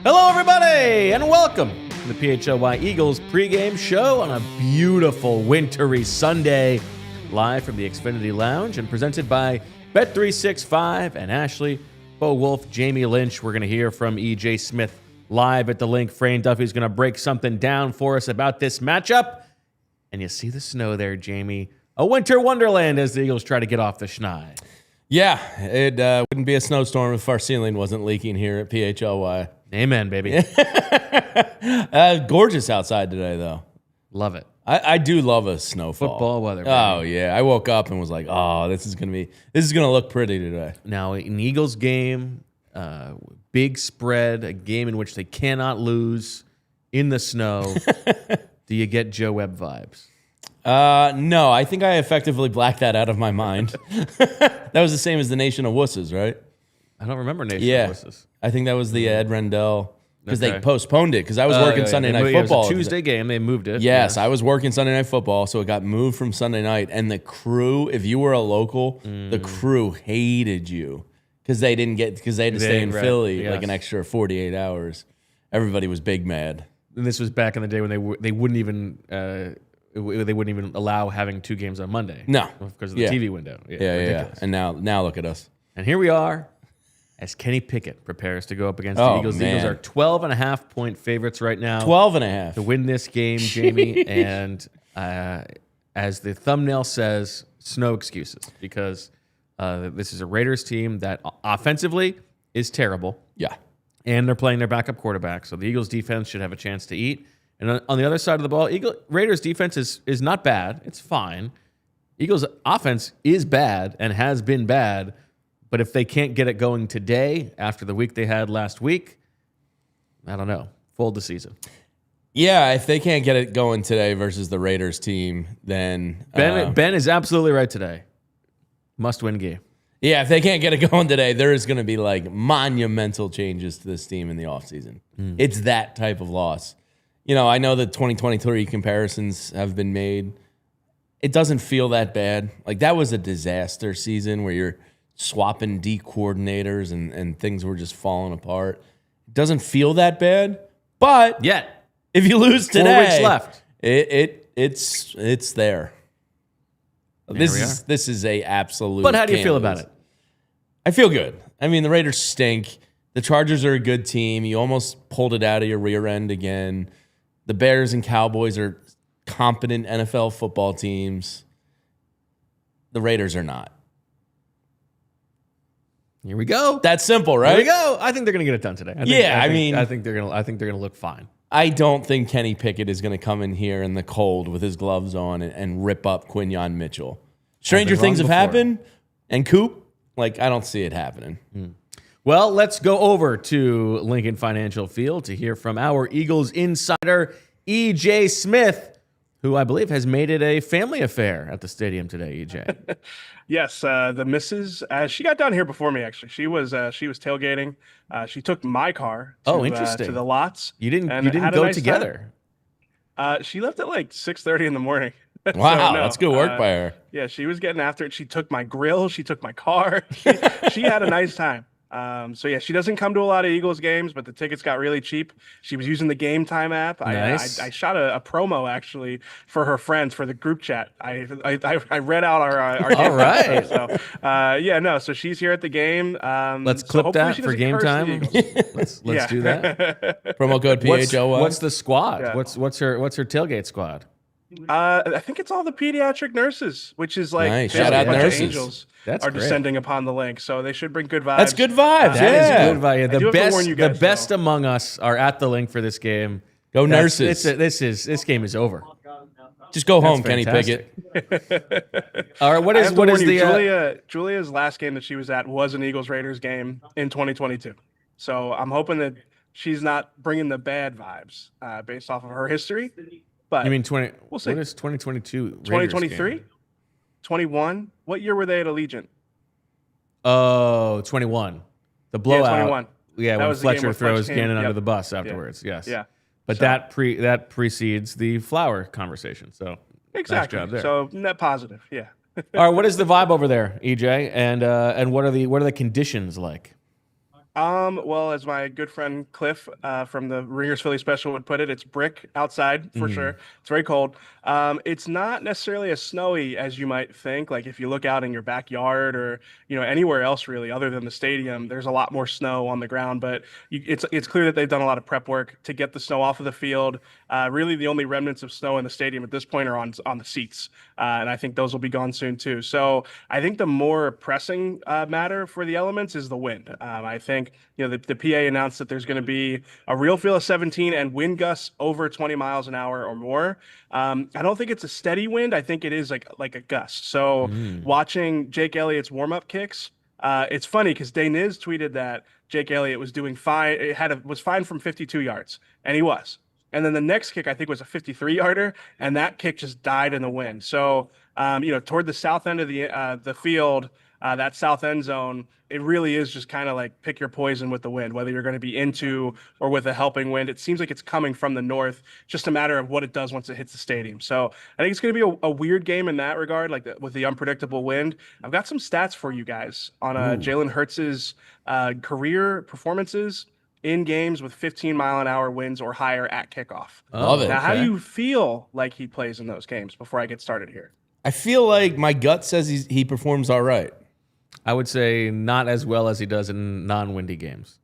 Hello, everybody, and welcome to the PHLY Eagles pregame show on a beautiful wintry Sunday, live from the Xfinity Lounge and presented by Bet365 and Ashley, Bo Wolf, Jamie Lynch. We're going to hear from EJ Smith live at the link. Frayne Duffy's going to break something down for us about this matchup. And you see the snow there, Jamie. A winter wonderland as the Eagles try to get off the schneid. Yeah, it wouldn't be a snowstorm if our ceiling wasn't leaking here at PHLY. Amen, baby. Gorgeous outside today, though. Love it. I do love a snowfall. Football weather, baby. Oh yeah, I woke up and was like, "Oh, this is gonna look pretty today." Now, an Eagles game, big spread, a game in which they cannot lose in the snow. Do you get Joe Webb vibes? No, I think I effectively blacked that out of my mind. That was the same as the Nation of Wusses, right? I don't remember Nation of Wusses. I think that was the Ed Rendell because they postponed it because I was working Sunday Night Football. It was a Tuesday game. They moved it. Yes, I was working Sunday Night Football, so it got moved from Sunday night. And the crew, if you were a local, the crew hated you because they had to stay in Philly like an extra 48 hours. Everybody was big mad. And this was back in the day when they wouldn't even allow having two games on Monday. No, because of the TV window. Yeah. And now look at us. And here we are, as Kenny Pickett prepares to go up against the Eagles. The Eagles are 12.5-point favorites right now. 12.5 to win this game, Jamie. And as the thumbnail says, no excuses, because this is a Raiders team that offensively is terrible. Yeah. And they're playing their backup quarterback, so the Eagles defense should have a chance to eat. And on the other side of the ball, Raiders defense is not bad. It's fine. Eagles offense is bad and has been bad. But if they can't get it going today after the week they had last week, I don't know. Fold the season. Yeah, if they can't get it going today versus the Raiders team, then Ben is absolutely right today. Must-win game. Yeah, if they can't get it going today, there is going to be like monumental changes to this team in the offseason. It's that type of loss. You know, I know the 2023 comparisons have been made. It doesn't feel that bad. Like, that was a disaster season where you're swapping D coordinators and things were just falling apart. It doesn't feel that bad, but yet if you lose today, 4 weeks left. It's there. This is a absolute. But how do you feel about it? I feel good. I mean, the Raiders stink. The Chargers are a good team. You almost pulled it out of your rear end again. The Bears and Cowboys are competent NFL football teams. The Raiders are not. Here we go. That's simple, right? Here we go. I think they're going to get it done today. I think they're going to look fine. I don't think Kenny Pickett is going to come in here in the cold with his gloves on and rip up Quinyon Mitchell. Stranger things have happened, and Coop, I don't see it happening. Well, let's go over to Lincoln Financial Field to hear from our Eagles insider, EJ Smith, who I believe has made it a family affair at the stadium today, EJ. Yes, the missus, she got down here before me, actually. She was tailgating. She took my car to the lots. You didn't go together. She left at like 6:30 in the morning. Wow, that's good work by her. Yeah, she was getting after it. She took my grill. She took my car. She had a nice time. So yeah, she doesn't come to a lot of Eagles games, but the tickets got really cheap. She was using the Game Time app. Nice. I shot a promo actually for her friends for the group chat. I read out our all right. So so she's here at the game. Let's clip that for Game Time. Let's do that. Promo code PHLY. What's the squad? Yeah. What's her tailgate squad? I think it's all the pediatric nurses, which is like nice. Shout out nurses. Angels That's are great. descending upon the link, so they should bring good vibes. That's good vibes. That is good vibe. The best among us are at the link for this game. Go nurses. This game is over. Just go home, Kenny fantastic. Pickett. All right, what is the Julia's last game that she was at was an Eagles Raiders game in 2022. So I'm hoping that she's not bringing the bad vibes based off of her history. But you mean 20? We'll see. What is 2022? 2023, 21. What year were they at Allegiant? Oh, 21. The blowout. Yeah, 21. Yeah, That when was the game Fletcher where throws Fletch came- Gannon under yep. the bus afterwards. Yes. Yeah. But So- that precedes the flower conversation. So Exactly. Nice job there. So net positive. Yeah. all right, what is the vibe over there, EJ? And what are the conditions like? Well, as my good friend Cliff from the Ringers Philly special would put it, it's brick outside for sure. It's very cold. It's not necessarily as snowy as you might think. Like if you look out in your backyard or anywhere else really, other than the stadium, there's a lot more snow on the ground. But it's clear that they've done a lot of prep work to get the snow off of the field. Really, the only remnants of snow in the stadium at this point are on the seats, and I think those will be gone soon too. So I think the more pressing matter for the elements is the wind. I think the PA announced that there's going to be a real feel of 17 and wind gusts over 20 miles an hour or more. I don't think it's a steady wind. I think it is like a gust. So watching Jake Elliott's warm-up kicks, it's funny because Daniz tweeted that Jake Elliott was doing fine. Was fine from 52 yards, and he was. And then the next kick, I think, was a 53-yarder, and that kick just died in the wind. So, toward the south end of the field, that south end zone, it really is just kind of like pick your poison with the wind, whether you're going to be into or with a helping wind. It seems like it's coming from the north, just a matter of what it does once it hits the stadium. So I think it's going to be a weird game in that regard, with the unpredictable wind. I've got some stats for you guys on Jalen Hurts' career performances in games with 15-mile-an-hour winds or higher at kickoff. Love it. Now, how do you feel like he plays in those games before I get started here? I feel like my gut says he performs all right. I would say not as well as he does in non-windy games.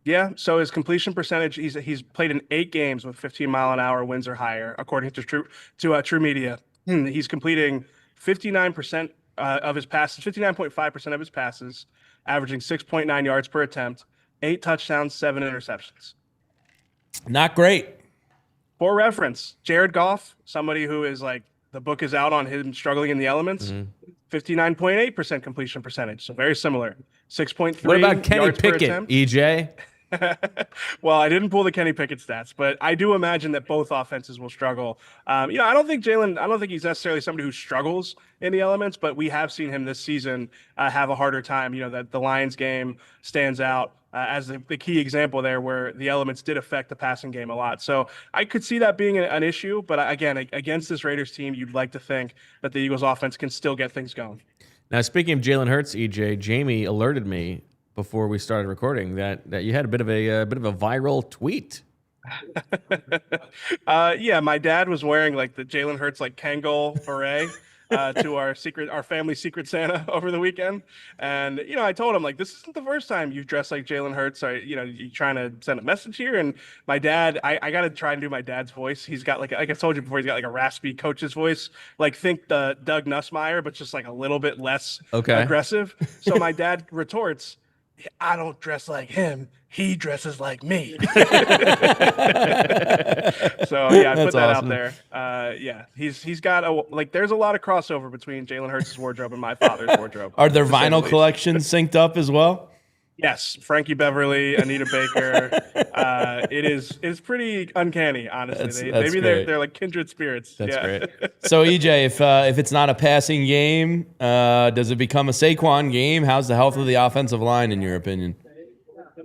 Yeah, so his completion percentage, he's played in 8 games with 15-mile-an-hour winds or higher, according to True Media. He's completing 59% of his passes, 59.5% of his passes, averaging 6.9 yards per attempt, 8 touchdowns, 7 interceptions. Not great. For reference, Jared Goff, somebody who is like, the book is out on him struggling in the elements, 59.8% completion percentage. So very similar. 6.3 What about Kenny yards per Pickett, attempt. EJ? Well, I didn't pull the Kenny Pickett stats, but I do imagine that both offenses will struggle. I don't think he's necessarily somebody who struggles in the elements, but we have seen him this season have a harder time. That the Lions game stands out as the key example there where the elements did affect the passing game a lot. So I could see that being an issue, but again, against this Raiders team, you'd like to think that the Eagles offense can still get things going. Now, speaking of Jalen Hurts, EJ, Jamie alerted me before we started recording that you had a bit of a viral tweet. Yeah, my dad was wearing like the Jalen Hurts like Kangol beret to our family secret Santa over the weekend, and I told him like, this isn't the first time you've dressed like Jalen Hurts. Or you trying to send a message here? And my dad, I got to try and do my dad's voice. He's got like I told you before, he's got like a raspy coach's voice. Like think the Doug Nussmeier, but just like a little bit less aggressive. So my dad retorts, I don't dress like him. He dresses like me. So yeah, I put that out there. Yeah, he's got there's a lot of crossover between Jalen Hurts' wardrobe and my father's wardrobe. Are their vinyl collections synced up as well? Yes, Frankie Beverly, Anita Baker. It's pretty uncanny, honestly. Maybe they're like kindred spirits. That's great. So EJ, if it's not a passing game, does it become a Saquon game? How's the health of the offensive line in your opinion?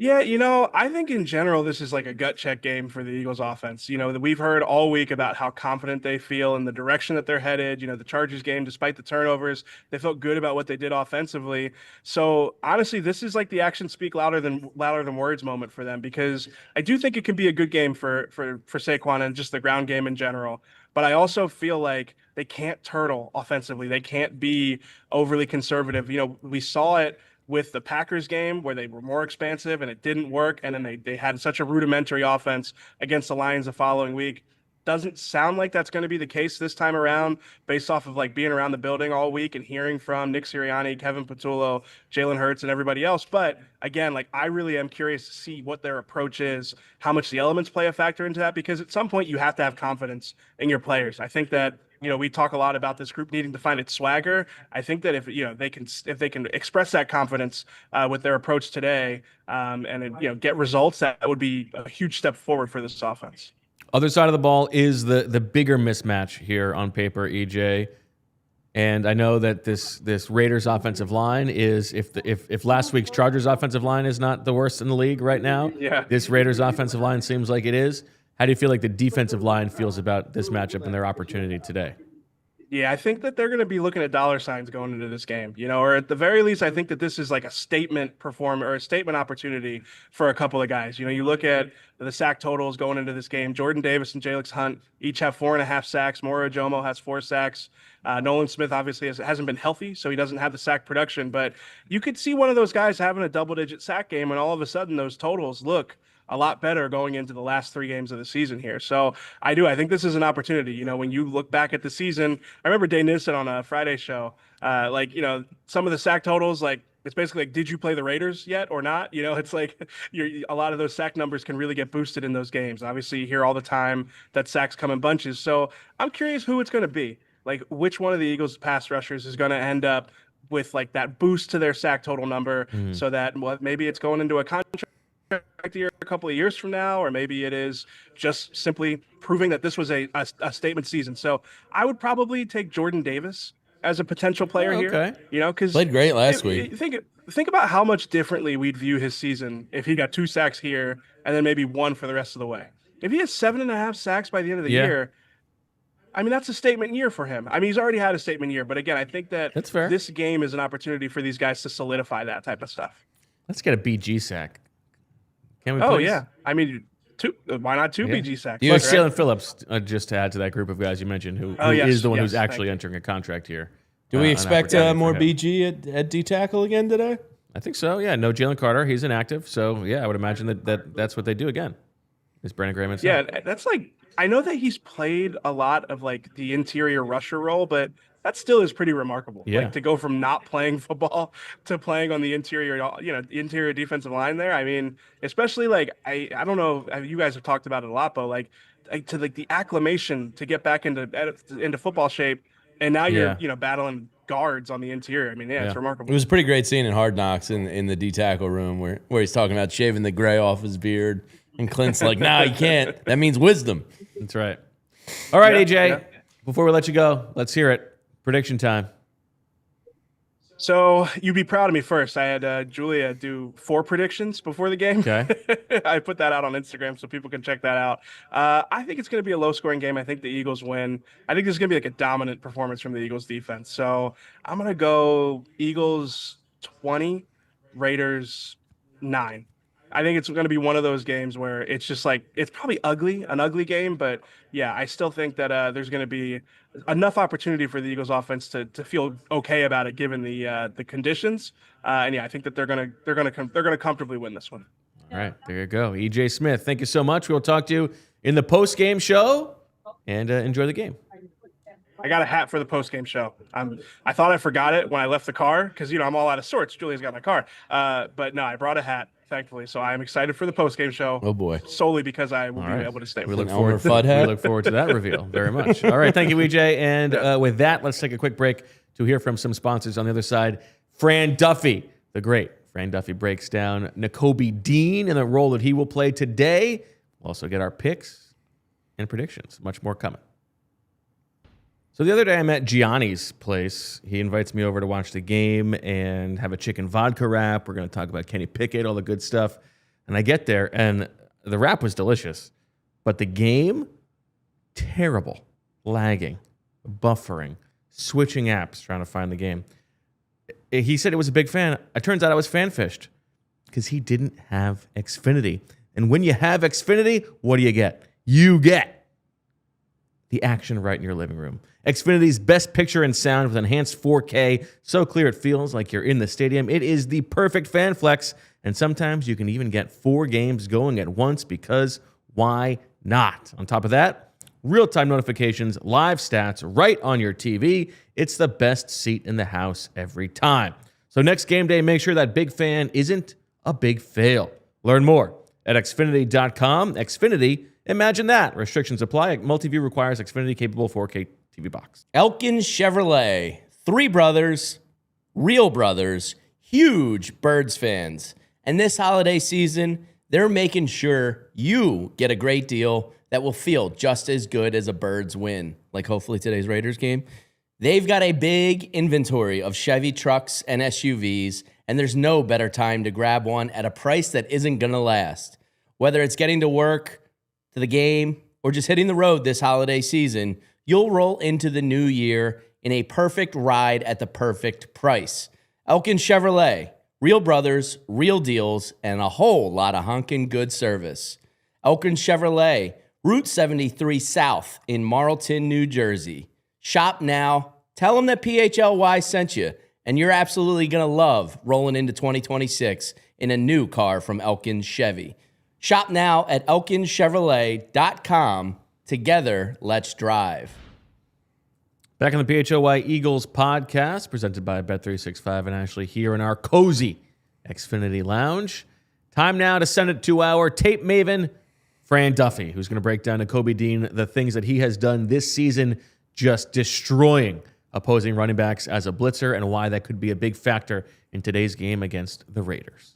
Yeah, I think in general, this is like a gut check game for the Eagles offense. We've heard all week about how confident they feel in the direction that they're headed. The Chargers game, despite the turnovers, they felt good about what they did offensively. So honestly, this is like the actions speak louder than words moment for them, because I do think it can be a good game for Saquon and just the ground game in general. But I also feel like they can't turtle offensively. They can't be overly conservative. We saw it with the Packers game where they were more expansive and it didn't work. And then they had such a rudimentary offense against the Lions the following week. Doesn't sound like that's going to be the case this time around, based off of like being around the building all week and hearing from Nick Sirianni, Kevin Patullo, Jalen Hurts, and everybody else. But again, I really am curious to see what their approach is, how much the elements play a factor into that, because at some point you have to have confidence in your players. I think that we talk a lot about this group needing to find its swagger. I think that if they can express that confidence with their approach today, and get results, that would be a huge step forward for this offense. Other side of the ball is the bigger mismatch here on paper, EJ. And I know that this Raiders offensive line is, if last week's Chargers offensive line is not the worst in the league right now, this Raiders offensive line seems like it is. How do you feel like the defensive line feels about this matchup and their opportunity today? Yeah, I think that they're going to be looking at dollar signs going into this game, or at the very least, I think that this is like a statement performance or a statement opportunity for a couple of guys. You look at the sack totals going into this game. Jordan Davis and Jalen Hunt each have 4.5 sacks. Moro Ojomo has 4 sacks. Nolan Smith obviously hasn't been healthy, so he doesn't have the sack production. But you could see one of those guys having a double-digit sack game, and all of a sudden those totals look a lot better going into the last 3 games of the season here. So I think this is an opportunity. When you look back at the season, I remember Dane Nissen on a Friday show, some of the sack totals, it's basically like, did you play the Raiders yet or not? It's like a lot of those sack numbers can really get boosted in those games. Obviously, you hear all the time that sacks come in bunches. So I'm curious who it's going to be. Like, which one of the Eagles pass rushers is going to end up with that boost to their sack total number, so that maybe it's going into a contract year a couple of years from now, or maybe it is just simply proving that this was a statement season. So I would probably take Jordan Davis as a potential player here. Because played great last week. Think about how much differently we'd view his season if he got 2 sacks here and then maybe 1 for the rest of the way. If he has 7.5 sacks by the end of the year, that's a statement year for him. He's already had a statement year, but again, I think that's fair. This game is an opportunity for these guys to solidify that type of stuff. Let's get a BG sack. Can we? Oh, please? yeah. 2. Why not 2 BG sacks? Plus Jalen Phillips, just to add to that group of guys you mentioned, who is the one who's actually entering a contract here. Do we expect more BG at D tackle again today? I think so. Yeah. No Jalen Carter. He's inactive. So yeah, I would imagine that's what they do again. Is Brandon Graham inside? Yeah, that's I know that he's played a lot of the interior rusher role, but that still is pretty remarkable. Yeah. To go from not playing football to playing on the interior, interior defensive line there. Especially I don't know, you guys have talked about it a lot, but to the acclimation to get back into football shape, and now you're battling guards on the interior. It's remarkable. It was a pretty great scene in Hard Knocks in the D tackle room where he's talking about shaving the gray off his beard, and Clint's like, "Nah, you can't. That means wisdom." That's right. All right, AJ. Before we let you go, let's hear it. Prediction time. So you'd be proud of me first. I had Julia do 4 predictions before the game. Okay. I put that out on Instagram so people can check that out. I think it's going to be a low-scoring game. I think the Eagles win. I think there's going to be a dominant performance from the Eagles defense. So I'm going to go Eagles 20, Raiders 9. I think it's going to be one of those games where it's just it's probably an ugly game, but yeah, I still think that there's going to be enough opportunity for the Eagles offense to feel okay about it given the conditions. And yeah, I think that they're going to comfortably win this one. All right, there you go. EJ Smith, thank you so much. We'll talk to you in the post-game show, and enjoy the game. I got a hat for the post-game show. I thought I forgot it when I left the car because I'm all out of sorts. Julia's got my car, but no, I brought a hat, thankfully. So I'm excited for the post-game show. Oh boy! Solely because I will be able to stay. We look forward to that reveal very much. All right, thank you, EJ. And with that, let's take a quick break to hear from some sponsors on the other side. Fran Duffy, the great Fran Duffy, breaks down Nakobe Dean and the role that he will play today. We'll also get our picks and predictions. Much more coming. So the other day I'm at Gianni's place. He invites me over to watch the game and have a chicken vodka wrap. We're going to talk about Kenny Pickett, all the good stuff. And I get there, and the wrap was delicious. But the game, terrible. Lagging, buffering, switching apps, trying to find the game. He said he was a big fan. It turns out I was fan-fished because he didn't have Xfinity. And when you have Xfinity, what do you get? You get the action right in your living room. Xfinity's best picture and sound with enhanced 4K, so clear it feels like you're in the stadium. It is the perfect fan flex, and sometimes you can even get 4 games going at once because why not? On top of that, real-time notifications, live stats right on your TV. It's the best seat in the house every time. So next game day, make sure that big fan isn't a big fail. Learn more at Xfinity.com. Xfinity, imagine that. Restrictions apply. Multiview requires Xfinity-capable 4K TV box. Elkin Chevrolet, 3 brothers, real brothers, huge Birds fans. And this holiday season, they're making sure you get a great deal that will feel just as good as a Birds win, like hopefully today's Raiders game. They've got a big inventory of Chevy trucks and SUVs, and there's no better time to grab one at a price that isn't going to last. Whether it's getting to work, to the game, or just hitting the road this holiday season, you'll roll into the new year in a perfect ride at the perfect price. Elkin Chevrolet, real brothers, real deals, and a whole lot of hunkin' good service. Elkin Chevrolet, Route 73 South in Marlton, New Jersey. Shop now. Tell them that PHLY sent you, and you're absolutely going to love rolling into 2026 in a new car from Elkin Chevy. Shop now at elkinchevrolet.com. Together, let's drive. Back on the PHLY Eagles podcast, presented by Bet365 and Ashley here in our cozy Xfinity Lounge. Time now to send it to our tape maven, Fran Duffy, who's going to break down to Kobe Dean the things that he has done this season, just destroying opposing running backs as a blitzer, and why that could be a big factor in today's game against the Raiders.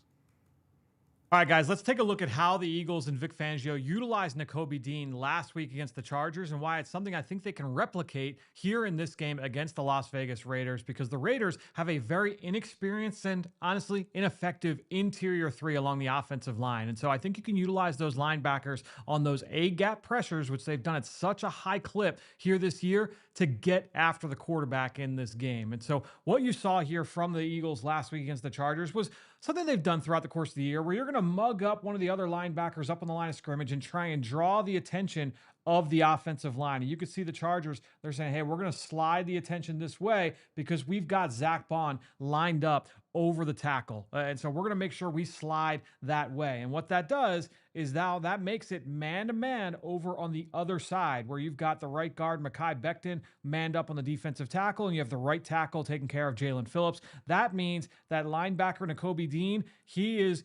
All right, guys, let's take a look at how the Eagles and Vic Fangio utilized Nakobe Dean last week against the Chargers and why it's something I think they can replicate here in this game against the Las Vegas Raiders, because the Raiders have a very inexperienced and honestly ineffective interior 3 along the offensive line. And so I think you can utilize those linebackers on those A-gap pressures, which they've done at such a high clip here this year, to get after the quarterback in this game. And so what you saw here from the Eagles last week against the Chargers was something they've done throughout the course of the year, where you're going to mug up one of the other linebackers up on the line of scrimmage and try and draw the attention of the offensive line. And you could see the Chargers, they're saying, hey, we're going to slide the attention this way because we've got Zach Bond lined up over the tackle. And so we're going to make sure we slide that way. And what that does is now that makes it man-to-man over on the other side, where you've got the right guard, Mekhi Becton, manned up on the defensive tackle, and you have the right tackle taking care of Jalen Phillips. That means that linebacker, Nakobe Dean, he is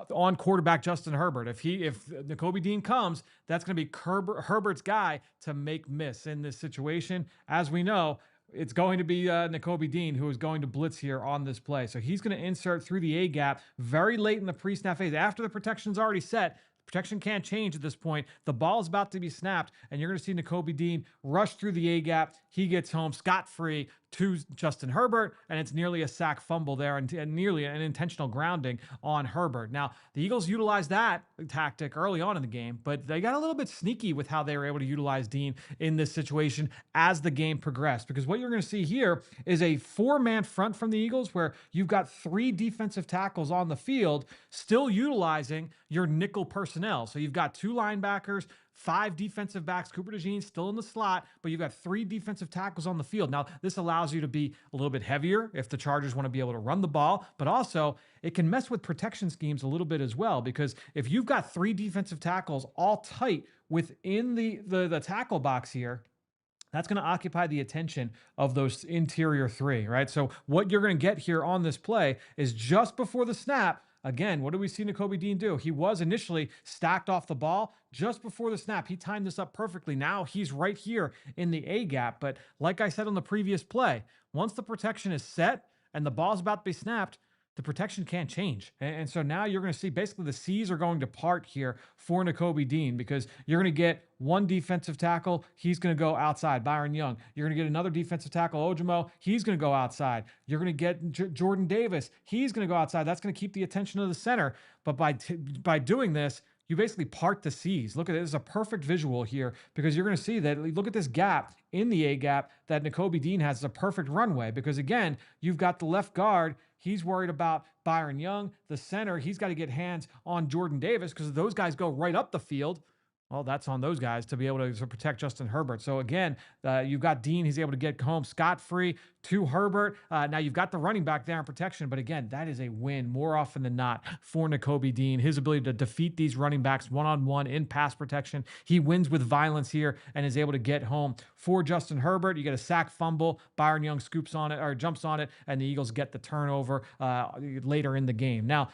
on quarterback Justin Herbert. If Nakobe Dean comes, that's going to be Herbert's guy to make miss in this situation. As we know, it's going to be Nakobe Dean who is going to blitz here on this play. So he's going to insert through the A-gap very late in the pre-snap phase. After the protection's already set, protection can't change at this point. The ball is about to be snapped, and you're going to see Nakobe Dean rush through the A-gap. He gets home scot-free to Justin Herbert, and it's nearly a sack fumble there and nearly an intentional grounding on Herbert. Now, the Eagles utilized that tactic early on in the game, but they got a little bit sneaky with how they were able to utilize Dean in this situation as the game progressed, because what you're going to see here is a 4-man front from the Eagles where you've got 3 defensive tackles on the field still utilizing your nickel personnel. So you've got 2 linebackers, 5 defensive backs, Cooper DeJean still in the slot, but you've got 3 defensive tackles on the field. Now, this allows you to be a little bit heavier if the Chargers want to be able to run the ball, but also it can mess with protection schemes a little bit as well, because if you've got 3 defensive tackles all tight within the tackle box here, that's going to occupy the attention of those interior 3, right? So what you're going to get here on this play is just before the snap. Again, what do we see Nakobe Dean do? He was initially stacked off the ball just before the snap. He timed this up perfectly. Now he's right here in the A-gap. But like I said on the previous play, once the protection is set and the ball's about to be snapped, the protection can't change. And so now you're going to see basically the C's are going to part here for Nakobe Dean, because you're going to get 1 defensive tackle. He's going to go outside, Byron Young. You're going to get another defensive tackle, Ojimo. He's going to go outside. You're going to get Jordan Davis. He's going to go outside. That's going to keep the attention of the center. But by doing this, you basically part the C's. Look at it. This is a perfect visual here, because you're going to see that, look at this gap in the A-gap that Nakobe Dean has. It's a perfect runway, because again, you've got the left guard. He's worried about Byron Young. The center, he's got to get hands on Jordan Davis, because those guys go right up the field. Well, that's on those guys to be able to protect Justin Herbert. So again, you've got Dean. He's able to get home scot-free to Herbert. Now you've got the running back there in protection. But again, that is a win more often than not for Nakobe Dean. His ability to defeat these running backs one-on-one in pass protection. He wins with violence here and is able to get home for Justin Herbert. You get a sack fumble. Byron Young scoops on it or jumps on it, and the Eagles get the turnover later in the game. Now,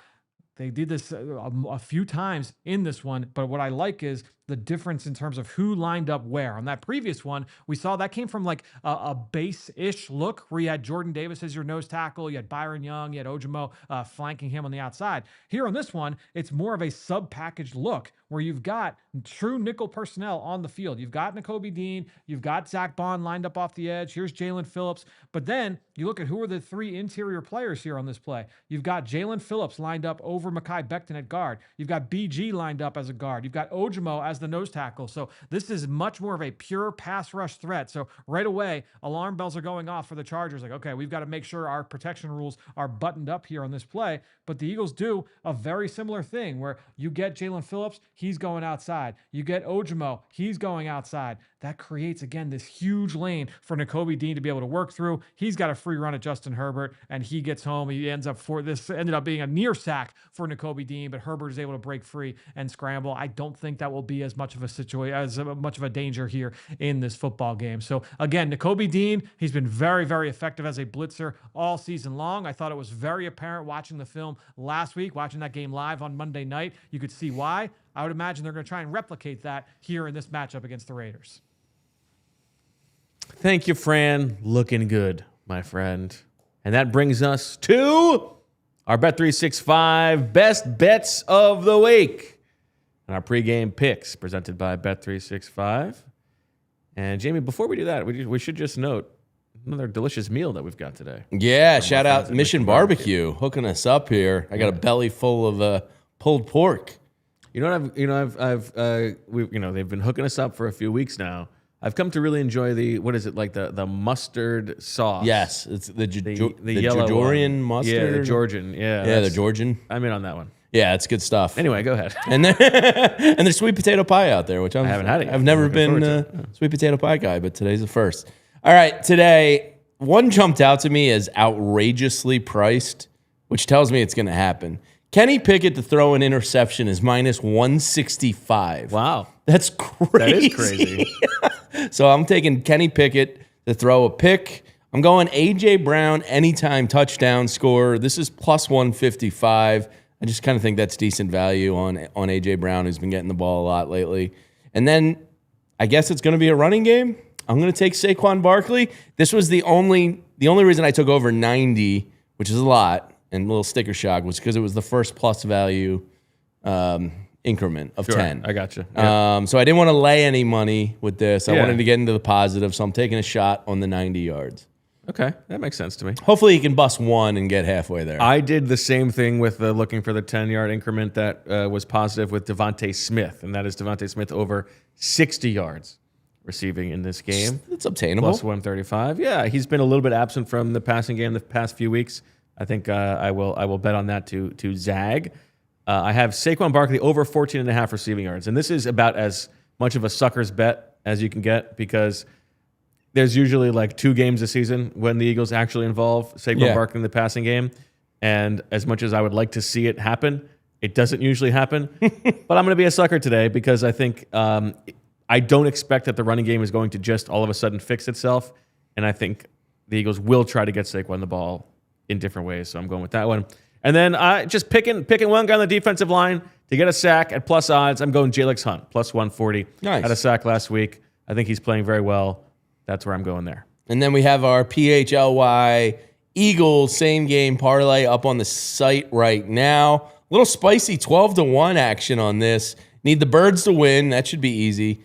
They did this a few times in this one, but what I like is the difference in terms of who lined up where. On that previous one, we saw that came from like a base-ish look where you had Jordan Davis as your nose tackle, you had Byron Young, you had Ojimo flanking him on the outside. Here on this one, it's more of a sub-packaged look where you've got true nickel personnel on the field. You've got Nakobe Dean, you've got Zach Bond lined up off the edge. Here's Jalen Phillips. But then you look at who are the three interior players here on this play. You've got Jalen Phillips lined up over Mekhi Becton at guard. You've got BG lined up as a guard. You've got Ojimo as the nose tackle. So this is much more of a pure pass rush threat. So right away, alarm bells are going off for the Chargers. Like, okay, we've got to make sure our protection rules are buttoned up here on this play. But the Eagles do a very similar thing where you get Jalen Phillips, he's going outside. You get Ojimo, he's going outside. That creates, again, this huge lane for Nakobe Dean to be able to work through. He's got a free run at Justin Herbert, and he gets home. He ended up being a near sack for Nakobe Dean, but Herbert is able to break free and scramble. I don't think that will be as much of a situation, as much of a danger here in this football game. So again, Nakobe Dean, he's been very, very effective as a blitzer all season long. I thought it was very apparent watching the film last week, watching that game live on Monday night. You could see why. I would imagine they're going to try and replicate that here in this matchup against the Raiders. Thank you, Fran. Looking good, my friend. And that brings us to our Bet365 best bets of the week and our pregame picks presented by Bet365. And Jamie, before we do that, we should just note another delicious meal that we've got today. Yeah, shout out Mission Barbecue hooking us up here. I got a belly full of pulled pork. You know what they've been hooking us up for a few weeks now. I've come to really enjoy the mustard sauce. Yes, it's the yellow Georgian one. mustard. Yeah, the Georgian. Yeah, the Georgian. I'm in on that one. Yeah, it's good stuff. Anyway, go ahead. And there's sweet potato pie out there, which I haven't had it yet. I've never been a sweet potato pie guy, but today's the first. All right, today, one jumped out to me as outrageously priced, which tells me it's going to happen. Kenny Pickett to throw an interception is minus 165. Wow. That's crazy. That is crazy. So I'm taking Kenny Pickett to throw a pick. I'm going A.J. Brown anytime touchdown score. This is plus 155. I just kind of think that's decent value on A.J. Brown, who's been getting the ball a lot lately. And then I guess it's going to be a running game. I'm going to take Saquon Barkley. This was the only reason I took over 90, which is a lot, and a little sticker shock, was because it was the first plus value increment of 10. I got you. Yeah. So I didn't want to lay any money with this. I wanted to get into the positive, so I'm taking a shot on the 90 yards. Okay, that makes sense to me. Hopefully he can bust one and get halfway there. I did the same thing with looking for the 10-yard increment that was positive with Devontae Smith, and that is Devontae Smith over 60 yards receiving in this game. It's obtainable. Plus 135. Yeah, he's been a little bit absent from the passing game the past few weeks. I think I will bet on that to zag. I have Saquon Barkley over 14.5 receiving yards, and this is about as much of a sucker's bet as you can get because there's usually like 2 games a season when the Eagles actually involve Saquon Barkley in the passing game, and as much as I would like to see it happen, it doesn't usually happen. But I'm going to be a sucker today because I think I don't expect that the running game is going to just all of a sudden fix itself, and I think the Eagles will try to get Saquon the ball in different ways, so I'm going with that one. And then just picking one guy on the defensive line to get a sack at plus odds. I'm going Jalen Hunt, plus 140. Nice. Had a sack last week. I think he's playing very well. That's where I'm going there. And then we have our PHLY Eagles same game parlay up on the site right now. A little spicy 12-1 action on this. Need the Birds to win. That should be easy.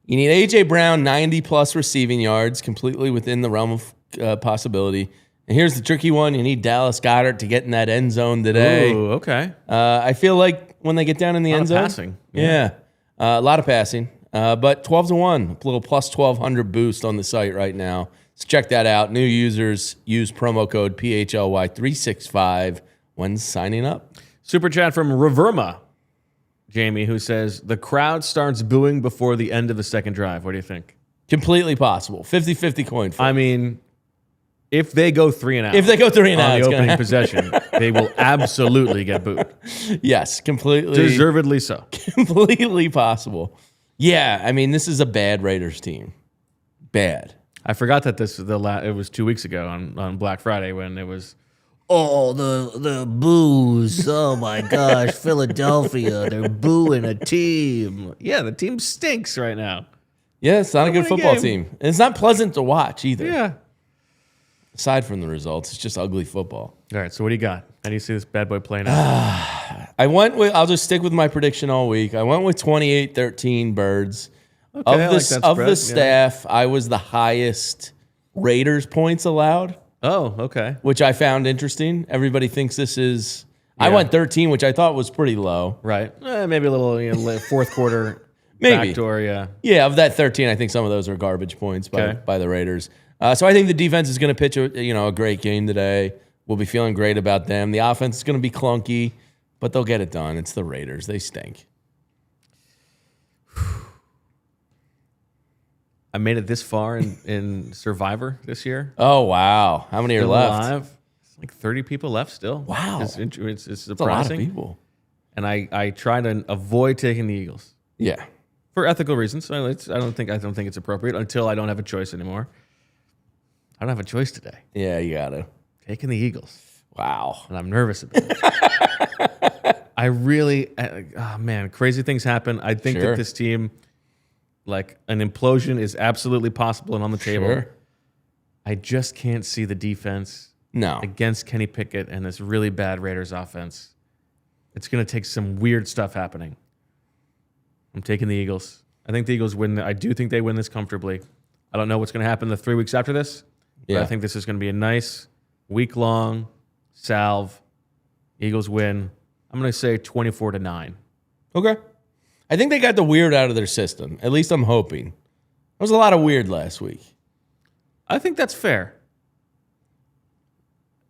You need A.J. Brown, 90-plus receiving yards, completely within the realm of possibility. And here's the tricky one. You need Dallas Goedert to get in that end zone today. Ooh, okay. I feel like when they get down in the end zone. Passing. Yeah. A lot of passing. But 12-1, a little plus 1,200 boost on the site right now. So check that out. New users use promo code PHLY365 when signing up. Super chat from Reverma, Jamie, who says, the crowd starts booing before the end of the second drive. What do you think? Completely possible. 50-50 coin flip. I mean, if they go 3 and out. If they go 3 and out, on the opening possession, they will absolutely get booed. Yes, completely. Deservedly so. Completely possible. Yeah, I mean, this is a bad Raiders team. Bad. I forgot that it was 2 weeks ago on Black Friday when it was Oh, the boos. Oh, my gosh. Philadelphia, they're booing a team. Yeah, the team stinks right now. Yeah, it's not a good football game. team. And it's not pleasant to watch either. Yeah. Aside from the results, it's just ugly football. All right, so what do you got? How do you see this bad boy playing out? I'll just stick with my prediction all week. I went with 28-13 Birds. Okay, I like that Of spread, the staff, I was the highest Raiders points allowed. Oh, okay. Which I found interesting. Everybody thinks this is. I went 13, which I thought was pretty low. Right. Maybe a little fourth quarter Maybe. backdoor, yeah. Yeah, of that 13, I think some of those are garbage points by the Raiders. So I think the defense is going to pitch a great game today. We'll be feeling great about them. The offense is going to be clunky, but they'll get it done. It's the Raiders. They stink. I made it this far in Survivor this year. Oh, wow. How many are Still left? alive. It's like 30 people left still. Wow. It's That's a lot of surprising. people. And I try to avoid taking the Eagles Yeah. for ethical reasons. I don't think it's appropriate until I don't have a choice anymore. I don't have a choice today. Yeah, you got to. Taking the Eagles. Wow. And I'm nervous about it. I really, man, crazy things happen. I think Sure. that this team, like an implosion is absolutely possible and on the table. Sure. I just can't see the defense No. against Kenny Pickett and this really bad Raiders offense. It's going to take some weird stuff happening. I'm taking the Eagles. I think the Eagles win. I do think they win this comfortably. I don't know what's going to happen the 3 weeks after this. But I think this is going to be a nice week-long salve. Eagles win. I'm going to say 24-9. Okay. I think they got the weird out of their system. At least I'm hoping. There was a lot of weird last week. I think that's fair.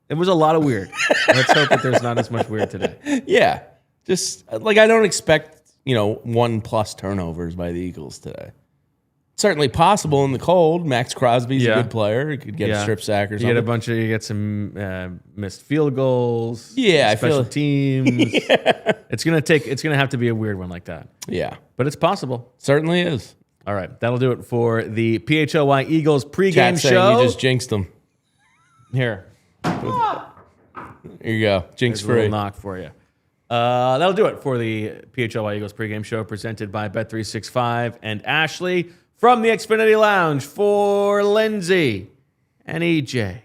It was a lot of weird. Let's hope that there's not as much weird today. Yeah. Just like I don't expect, 1+ turnovers by the Eagles today. Certainly possible in the cold. Max Crosby's a good player. He could get a strip sack or something. You get some missed field goals. Yeah, I special feel teams. Yeah. It's gonna have to be a weird one like that. Yeah. But it's possible. Certainly is. All right, that'll do it for the PHLY Eagles pregame Chat saying show. you just jinxed them. Here. Here you go. Jinx There's a free. little knock for you. That'll do it for the PHLY Eagles pregame show presented by Bet365 and Ashley. From the Xfinity Lounge for Lindsay and EJ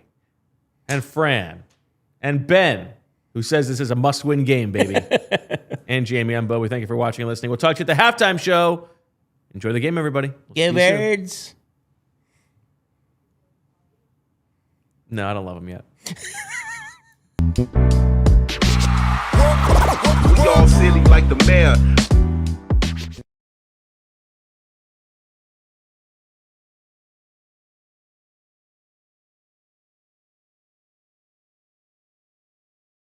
and Fran and Ben, who says this is a must-win game, baby. And Jamie, I'm Bo. We thank you for watching and listening. We'll talk to you at the halftime show. Enjoy the game, everybody. Go Birds. No, I don't love them yet. We all silly like the mayor.